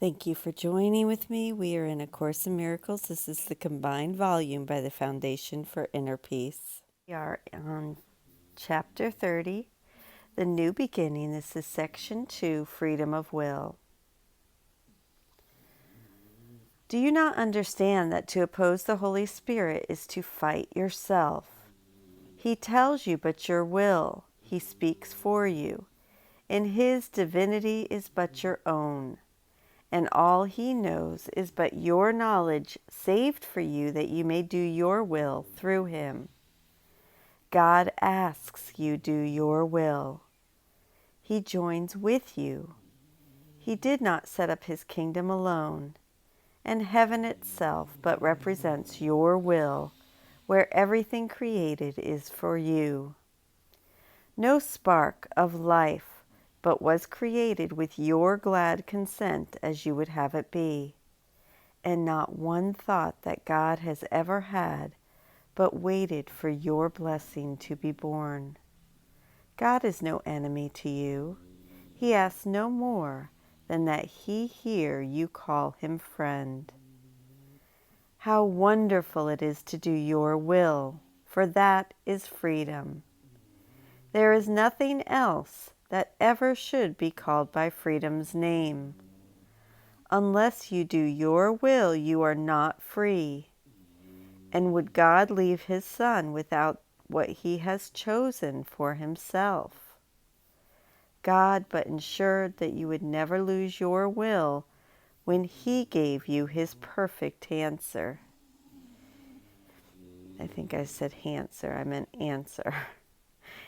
Thank you for joining with me. We are in A Course in Miracles. This is the combined volume by the Foundation for Inner Peace. We are on Chapter 30, The New Beginning. This is Section 2, Freedom of Will. Do you not understand that to oppose the Holy Spirit is to fight yourself? He tells you but your will. He speaks for you. And His divinity is but your own. And all He knows is but your knowledge saved for you that you may do your will through Him. God asks you do your will. He joins with you. He did not set up His kingdom alone, and heaven itself but represents your will, where everything created is for you. No spark of life but was created with your glad consent as you would have it be, and not one thought that God has ever had but waited for your blessing to be born. God is no enemy to you. He asks no more than that He hear you call Him friend. How wonderful it is to do your will, for that is freedom. There is nothing else that ever should be called by freedom's name. Unless you do your will, you are not free. And would God leave His Son without what He has chosen for Himself? God but ensured that you would never lose your will when He gave you His perfect answer. I think I said answer, I meant answer.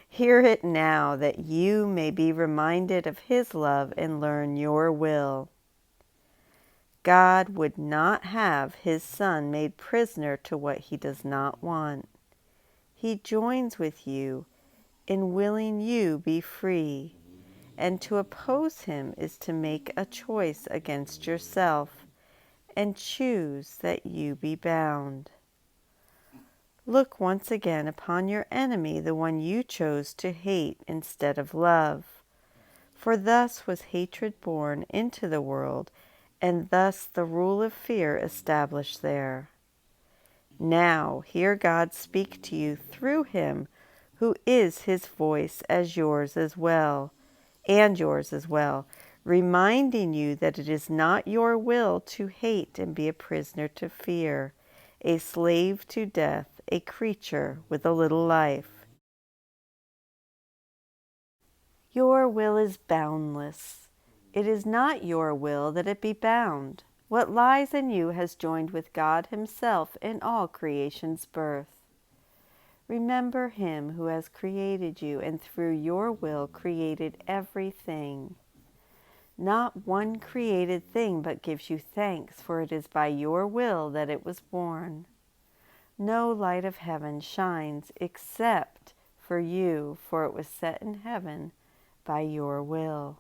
Hear it now that you may be reminded of His love and learn your will. God would not have His Son made prisoner to what He does not want. He joins with you in willing you be free, and to oppose Him is to make a choice against yourself and choose that you be bound. Look once again upon your enemy, the one you chose to hate instead of love. For thus was hatred born into the world, and thus the rule of fear established there. Now hear God speak to you through Him who is His voice as yours as well, and yours as well, reminding you that it is not your will to hate and be a prisoner to fear, a slave to death, a creature with a little life. Your will is boundless. It is not your will that it be bound. What lies in you has joined with God Himself in all creation's birth. Remember Him who has created you and through your will created everything. Not one created thing but gives you thanks, for it is by your will that it was born. No light of heaven shines except for you, for it was set in heaven by your will.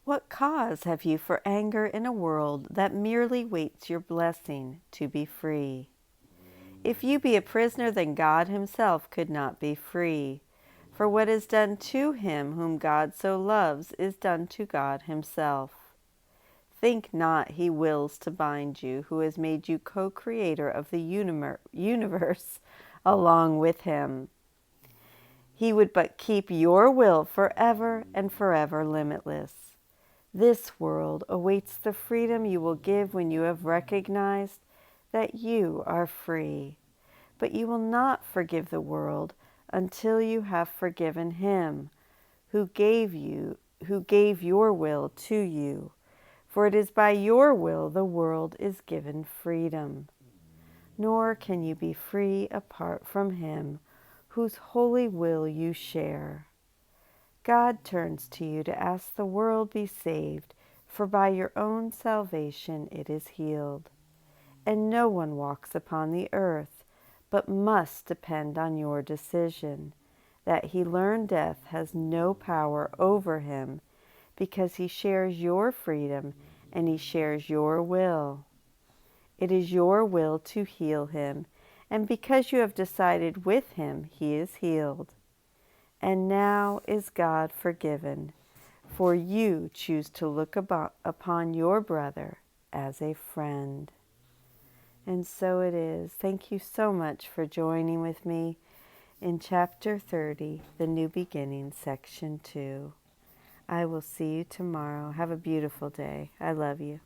What cause have you for anger in a world that merely waits your blessing to be free? If you be a prisoner, then God Himself could not be free. For what is done to Him whom God so loves is done to God Himself. Think not He wills to bind you, who has made you co-creator of the universe along with Him. He would but keep your will forever and forever limitless. This world awaits the freedom you will give when you have recognized that you are free. But you will not forgive the world until you have forgiven Him who gave your will to you. For it is by your will the world is given freedom. Nor can you be free apart from Him whose holy will you share. God turns to you to ask the world be saved, for by your own salvation it is healed. And no one walks upon the earth, but must depend on your decision, that he learn death has no power over him, because he shares your freedom and he shares your will. It is your will to heal him, and because you have decided with him, he is healed. And now is God forgiven, for you choose to look upon your brother as a friend. And so it is. Thank you so much for joining with me in Chapter 30, The New Beginning, Section 2. I will see you tomorrow. Have a beautiful day. I love you.